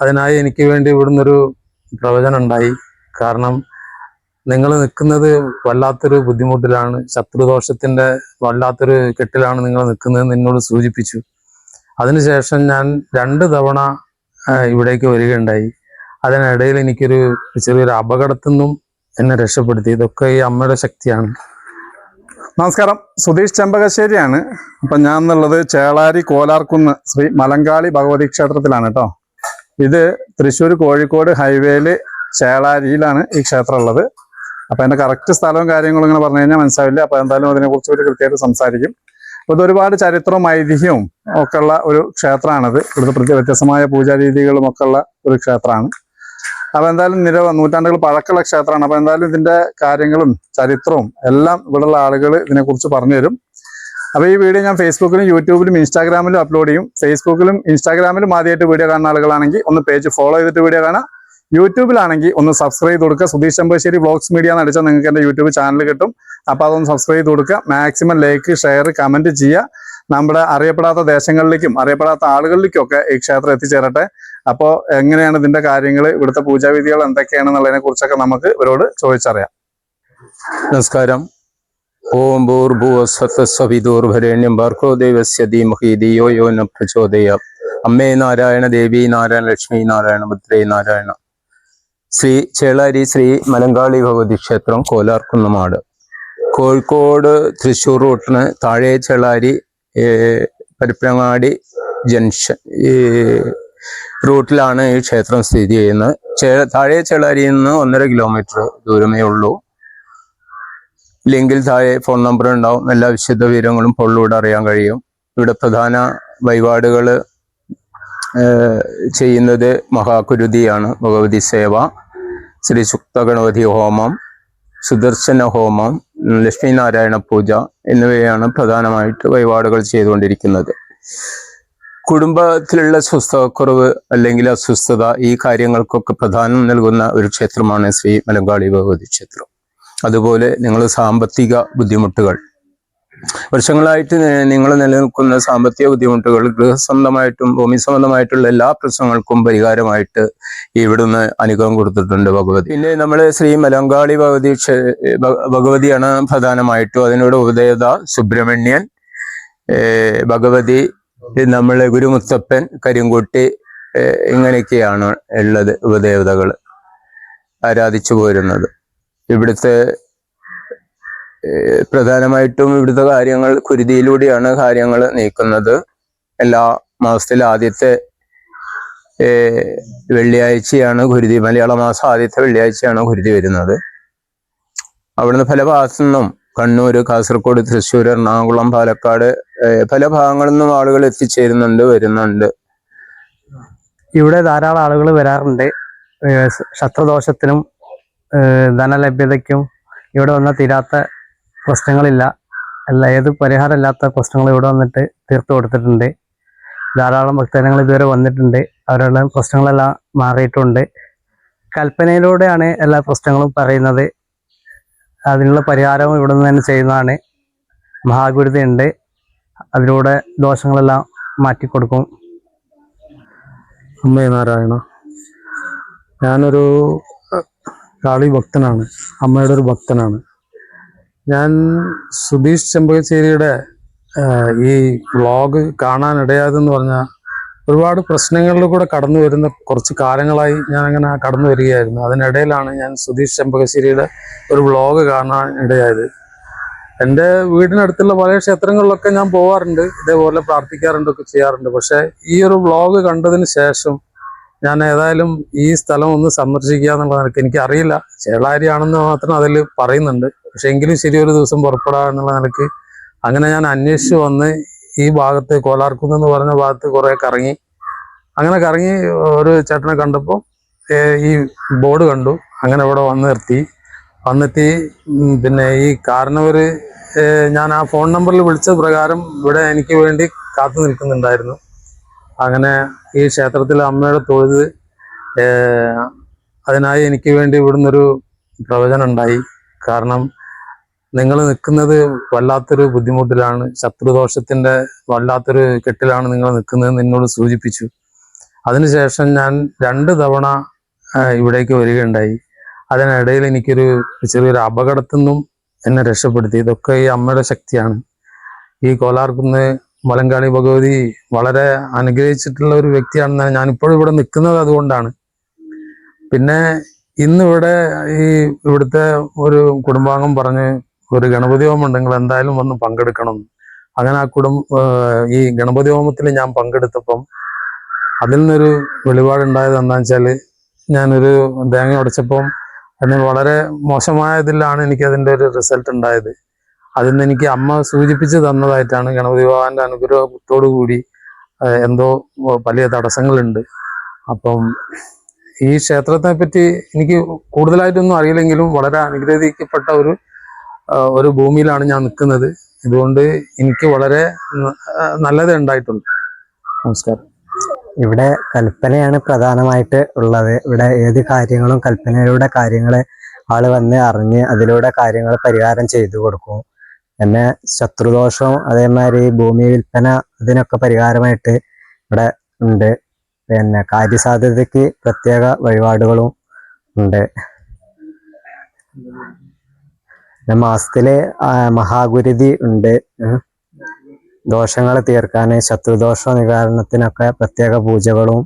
അതിനായി എനിക്ക് വേണ്ടി ഇവിടുന്നൊരു പ്രവചനം ഉണ്ടായി. കാരണം നിങ്ങൾ നിൽക്കുന്നത് വല്ലാത്തൊരു ബുദ്ധിമുട്ടിലാണ്, ശത്രുദോഷത്തിന്റെ വല്ലാത്തൊരു കെട്ടിലാണ് നിങ്ങൾ നിൽക്കുന്നതെന്ന് എന്നോട് സൂചിപ്പിച്ചു. അതിനുശേഷം ഞാൻ 2 തവണ ഇവിടേക്ക് വരികയുണ്ടായി. അതിനിടയിൽ എനിക്കൊരു ചെറിയൊരു അപകടത്തിൽ നിന്നും എന്നെ രക്ഷപ്പെടുത്തി. ഇതൊക്കെ ഈ അമ്മയുടെ ശക്തിയാണ്. നമസ്കാരം, സുധീഷ് ചെമ്പകശ്ശേരിയാണ്. അപ്പം ഞാൻ എന്നുള്ളത് ചേളാരി കോലാർക്കുന്ന് ശ്രീ മലങ്കാളി ഭഗവതി ക്ഷേത്രത്തിലാണ് കേട്ടോ. ഇത് തൃശ്ശൂർ കോഴിക്കോട് ഹൈവേയില് ചേളാരിയിലാണ് ഈ ക്ഷേത്രം ഉള്ളത്. അപ്പം എൻ്റെ കറക്റ്റ് സ്ഥലവും കാര്യങ്ങളും ഇങ്ങനെ പറഞ്ഞു കഴിഞ്ഞാൽ മനസ്സിലാവില്ല. അപ്പം എന്തായാലും അതിനെക്കുറിച്ച് ഒരു കൃത്യമായിട്ട് സംസാരിക്കും. അപ്പോൾ ഇത് ഒരുപാട് ചരിത്രവും ഐതിഹ്യവും ഒക്കെ ഉള്ള ഒരു ക്ഷേത്രമാണിത്. ഇവിടുത്തെ വ്യത്യസ്തമായ പൂജാരീതികളും ഒക്കെ ഉള്ള ഒരു ക്ഷേത്രമാണ്. അപ്പൊ എന്തായാലും നൂറ്റാണ്ടുകൾ പഴക്കമുള്ള ക്ഷേത്രമാണ്. അപ്പൊ എന്തായാലും ഇതിന്റെ കാര്യങ്ങളും ചരിത്രവും എല്ലാം ഇവിടെയുള്ള ആളുകൾ ഇതിനെക്കുറിച്ച് പറഞ്ഞു തരും. അപ്പൊ ഈ വീഡിയോ ഞാൻ ഫേസ്ബുക്കിലും യൂട്യൂബിലും ഇൻസ്റ്റാഗ്രാമിലും അപ്ലോഡ് ചെയ്യും. ഫേസ്ബുക്കിലും ഇൻസ്റ്റാഗ്രാമിലും ആദ്യമായിട്ട് വീഡിയോ കാണുന്ന ആളുകളാണെങ്കിൽ ഒന്ന് പേജ് ഫോളോ ചെയ്തിട്ട് വീഡിയോ കാണാം. യൂട്യൂബിലാണെങ്കിൽ ഒന്ന് സബ്സ്ക്രൈബ് ചെയ്ത് കൊടുക്കുക. സുധീഷ് ചെമ്പകശ്ശേരി വ്ളോഗ്സ് മീഡിയ എന്ന് അടിച്ചാൽ നിങ്ങൾക്ക് എൻ്റെ യൂട്യൂബ് ചാനൽ കിട്ടും. അപ്പോൾ അതൊന്ന് സബ്സ്ക്രൈബ് ചെയ്ത് കൊടുക്കുക. മാക്സിമം ലൈക്ക്, ഷെയർ, കമന്റ് ചെയ്യുക. നമ്മുടെ അറിയപ്പെടാത്ത ദേശങ്ങളിലേക്കും അറിയപ്പെടാത്ത ആളുകളിലേക്കും ഒക്കെ ഈ ക്ഷേത്രം എത്തിച്ചേരട്ടെ. അപ്പോൾ എങ്ങനെയാണ് ഇതിന്റെ കാര്യങ്ങൾ, ഇവിടുത്തെ പൂജാവിധികൾ എന്തൊക്കെയാണെന്നുള്ളതിനെ കുറിച്ചൊക്കെ നമുക്ക് ഇവരോട് ചോദിച്ചറിയാം. നമസ്കാരം. ഓം ഭൂർഭുവസ്വതസ്സവിതുർഭരേണ്യം ഭർഗോ ദേവസ്യ ധീമഹി ധിയോ യോ ന പ്രചോദയാത്. അമ്മേ നാരായണ, ദേവി നാരായണ, ലക്ഷ്മി നാരായണ, ഭദ്രേ നാരായണ. ശ്രീ ചേളാരി ശ്രീ മലങ്കാളി ഭഗവതി ക്ഷേത്രം, കോലാർക്കുന്നമാട്, കോഴിക്കോട് തൃശ്ശൂർ റൂട്ടിന് താഴെ ചേളാരി പരപ്പനങ്ങാടി ജംഗ്ഷൻ ഈ റൂട്ടിലാണ് ഈ ക്ഷേത്രം സ്ഥിതി ചെയ്യുന്നത്. താഴെ ചേളാരിയിൽ നിന്ന് 1.5 കിലോമീറ്റർ ദൂരമേ ഉള്ളൂ. ലിങ്കിൽ താഴെ ഫോൺ നമ്പർ ഉണ്ടാവും. എല്ലാ വിശദ വിവരങ്ങളും പൊള്ളിലൂടെ അറിയാൻ കഴിയും. ഇവിടെ പ്രധാന വഴിപാടുകൾ ചെയ്യുന്നത് മഹാകുരുതിയാണ്, ഭഗവതി സേവ, ശ്രീ സുക്ത ഗണപതി ഹോമം, സുദർശന ഹോമം, ലക്ഷ്മീനാരായണ പൂജ എന്നിവയാണ് പ്രധാനമായിട്ട് വഴിപാടുകൾ ചെയ്തുകൊണ്ടിരിക്കുന്നത്. കുടുംബത്തിലുള്ള സ്വസ്ഥതക്കുറവ് അല്ലെങ്കിൽ അസ്വസ്ഥത, ഈ കാര്യങ്ങൾക്കൊക്കെ പ്രധാനം നൽകുന്ന ഒരു ക്ഷേത്രമാണ് ശ്രീ മലങ്കാളി ഭഗവതി ക്ഷേത്രം. അതുപോലെ നിങ്ങൾ സാമ്പത്തിക ബുദ്ധിമുട്ടുകൾ, വർഷങ്ങളായിട്ട് നിങ്ങൾ നിലനിൽക്കുന്ന സാമ്പത്തിക ബുദ്ധിമുട്ടുകൾ, ഗൃഹസംബന്ധമായിട്ടും ഭൂമി സംബന്ധമായിട്ടുള്ള എല്ലാ പ്രശ്നങ്ങൾക്കും പരിഹാരമായിട്ട് ഇവിടുന്ന് അനുഗ്രഹം കൊടുത്തിട്ടുണ്ട് ഭഗവതി. പിന്നെ നമ്മൾ ശ്രീ മലങ്കാളി ഭഗവതിയാണ് പ്രധാനമായിട്ടും. അതിനോട് ഉപദേവത സുബ്രഹ്മണ്യൻ, ഭഗവതി, നമ്മളെ ഗുരുമുത്തപ്പൻ, കരിങ്കുട്ടി, ഇങ്ങനെയൊക്കെയാണ് ഉള്ളത് ഉപദേവതകൾ ആരാധിച്ചു പോരുന്നത്. ഇവിടുത്തെ പ്രധാനമായിട്ടും ഇവിടുത്തെ കാര്യങ്ങൾ കുരുതിയിലൂടെയാണ് കാര്യങ്ങൾ നീക്കുന്നത്. എല്ലാ മാസത്തിലെ ആദ്യത്തെ വെള്ളിയാഴ്ചയാണ് കുരുതി. മലയാള മാസം ആദ്യത്തെ വെള്ളിയാഴ്ചയാണ് കുരുതി വരുന്നത്. അവിടുന്ന് പല ഭാഗത്തു നിന്നും കണ്ണൂർ, കാസർഗോഡ്, തൃശ്ശൂർ, എറണാകുളം, പാലക്കാട് പല ഭാഗങ്ങളിൽ നിന്നും ആളുകൾ എത്തിച്ചേരുന്നുണ്ട്, വരുന്നുണ്ട്. ഇവിടെ ധാരാളം ആളുകൾ വരാറുണ്ട്. ശത്രുദോഷത്തിനും ധനലഭ്യതയ്ക്കും ഇവിടെ വന്നാൽ തീരാത്ത പ്രശ്നങ്ങളില്ല. ഏത് പരിഹാരമില്ലാത്ത പ്രശ്നങ്ങൾ ഇവിടെ വന്നിട്ട് തീർത്തു കൊടുത്തിട്ടുണ്ട്. ധാരാളം ഭക്തജനങ്ങൾ ഇതുവരെ വന്നിട്ടുണ്ട്. അവരുടെ പ്രശ്നങ്ങളെല്ലാം മാറിയിട്ടുണ്ട്. കൽപ്പനയിലൂടെയാണ് എല്ലാ പ്രശ്നങ്ങളും പറയുന്നത്. അതിനുള്ള പരിഹാരവും ഇവിടെ നിന്ന് തന്നെ ചെയ്യുന്നതാണ്. മഹാഗുരുതയുണ്ട്, അതിലൂടെ ദോഷങ്ങളെല്ലാം മാറ്റിക്കൊടുക്കും. അമ്മേ നാരായണ. ഞാനൊരു കാളി ഭക്തനാണ്, അമ്മയുടെ ഒരു ഭക്തനാണ്. ഞാൻ സുധീഷ് ചെമ്പകശ്ശേരിയുടെ ഈ വ്ളോഗ് കാണാനിടയായതെന്ന് പറഞ്ഞാൽ ഒരുപാട് പ്രശ്നങ്ങളിൽ കൂടെ കടന്നു വരുന്ന കുറച്ച് കാലങ്ങളായി ഞാൻ അങ്ങനെ കടന്നു വരികയായിരുന്നു. അതിനിടയിലാണ് ഞാൻ സുധീഷ് ചെമ്പകശ്ശേരിയുടെ ഒരു വ്ളോഗ് കാണാൻ ഇടയായത്. എൻ്റെ വീടിനടുത്തുള്ള പല ക്ഷേത്രങ്ങളിലൊക്കെ ഞാൻ പോകാറുണ്ട്, ഇതേപോലെ പ്രാർത്ഥിക്കാറുണ്ട്, ഒക്കെ ചെയ്യാറുണ്ട്. പക്ഷെ ഈ ഒരു വ്ളോഗ് കണ്ടതിന് ശേഷം ഞാൻ ഏതായാലും ഈ സ്ഥലം ഒന്ന് സന്ദർശിക്കുക എന്നുള്ള നിലയ്ക്ക്, എനിക്കറിയില്ല ചേളാരിയാണെന്ന് മാത്രം അതിൽ പറയുന്നുണ്ട്, പക്ഷെ എങ്കിലും ശരി ഒരു ദിവസം പുറപ്പെടാം എന്നുള്ള നിലയ്ക്ക് അങ്ങനെ ഞാൻ അന്വേഷിച്ച് വന്ന് ഈ ഭാഗത്ത് കോലാർക്കുന്ന് പറഞ്ഞ ഭാഗത്ത് കുറേ കറങ്ങി. അങ്ങനെ കറങ്ങി ഒരു ചേട്ടനെ കണ്ടപ്പോൾ ഈ ബോർഡ് കണ്ടു. അങ്ങനെ ഇവിടെ വന്നെത്തി. പിന്നെ ഈ കാരണവർ ഞാൻ ആ ഫോൺ നമ്പറിൽ വിളിച്ച പ്രകാരം ഇവിടെ എനിക്ക് വേണ്ടി കാത്തു നിൽക്കുന്നുണ്ടായിരുന്നു. അങ്ങനെ ഈ ക്ഷേത്രത്തിൽ അമ്മയുടെ തൊഴുത് അതിനായി എനിക്ക് വേണ്ടി ഇവിടുന്നൊരു പ്രവചനം ഉണ്ടായി. കാരണം നിങ്ങൾ നിൽക്കുന്നത് വല്ലാത്തൊരു ബുദ്ധിമുട്ടിലാണ്, ശത്രുദോഷത്തിന്റെ വല്ലാത്തൊരു കെട്ടിലാണ് നിങ്ങൾ നിൽക്കുന്നതെന്ന് എന്നോട് സൂചിപ്പിച്ചു. അതിനുശേഷം ഞാൻ 2 തവണ ഇവിടേക്ക് വരികയുണ്ടായി. അതിനിടയിൽ എനിക്കൊരു ചെറിയൊരു അപകടത്തിൽ നിന്നും എന്നെ രക്ഷപ്പെടുത്തി. ഇതൊക്കെ ഈ അമ്മയുടെ ശക്തിയാണ്. ഈ കോലാർകുന്ന് മലങ്കാളി ഭഗവതി വളരെ അനുഗ്രഹിച്ചിട്ടുള്ള ഒരു വ്യക്തിയാണെന്ന് ഞാനിപ്പോഴും ഇവിടെ നിൽക്കുന്നത് അതുകൊണ്ടാണ്. പിന്നെ ഇന്നിവിടെ ഇവിടുത്തെ ഒരു കുടുംബാംഗം പറഞ്ഞ് ഒരു ഗണപതി ഹോമം ഉണ്ടെങ്കിൽ എന്തായാലും വന്ന് പങ്കെടുക്കണം. അങ്ങനെ ഈ ഗണപതി ഹോമത്തിൽ ഞാൻ പങ്കെടുത്തപ്പം അതിൽ നിന്നൊരു വെളിപാടുണ്ടായത് എന്താണെന്ന് വെച്ചാൽ, ഞാനൊരു തേങ്ങ ഉടച്ചപ്പം അതിന് വളരെ മോശമായതിലാണ് എനിക്ക് അതിൻ്റെ ഒരു റിസൾട്ട് ഉണ്ടായത്. അതിൽ നിന്ന് എനിക്ക് അമ്മ സൂചിപ്പിച്ച് തന്നതായിട്ടാണ് ഗണപതി ഭഗവാന്റെ അനുഗ്രഹത്തോടു കൂടി എന്തോ വലിയ തടസ്സങ്ങളുണ്ട്. അപ്പം ഈ ക്ഷേത്രത്തെ പറ്റി എനിക്ക് കൂടുതലായിട്ടൊന്നും അറിയില്ലെങ്കിലും വളരെ അനുഗ്രഹിക്കപ്പെട്ട ഒരു ഭൂമിയിലാണ് ഞാൻ നിൽക്കുന്നത്. ഇതുകൊണ്ട് എനിക്ക് വളരെ നല്ലതേ ഉണ്ടായിട്ടുണ്ട്. നമസ്കാരം. ഇവിടെ കൽപ്പനയാണ് പ്രധാനമായിട്ട് ഉള്ളത്. ഇവിടെ ഏത് കാര്യങ്ങളും കൽപ്പനയിലൂടെ കാര്യങ്ങൾ ആള് വന്ന് അറിഞ്ഞ് അതിലൂടെ കാര്യങ്ങൾ പരിഹാരം ചെയ്തു കൊടുക്കും. പിന്നെ ശത്രുദോഷവും അതേമാതിരി ഭൂമി വിൽപ്പന ഇതിനൊക്കെ പരിഹാരമായിട്ട് ഇവിടെ ഉണ്ട്. പിന്നെ കാര്യസാധ്യതയ്ക്ക് പ്രത്യേക വഴിപാടുകളും ഉണ്ട്. പിന്നെ മാസത്തില് മഹാഗുരുതി ഉണ്ട്. ദോഷങ്ങൾ തീർക്കാൻ ശത്രുദോഷ നിവാരണത്തിനൊക്കെ പ്രത്യേക പൂജകളും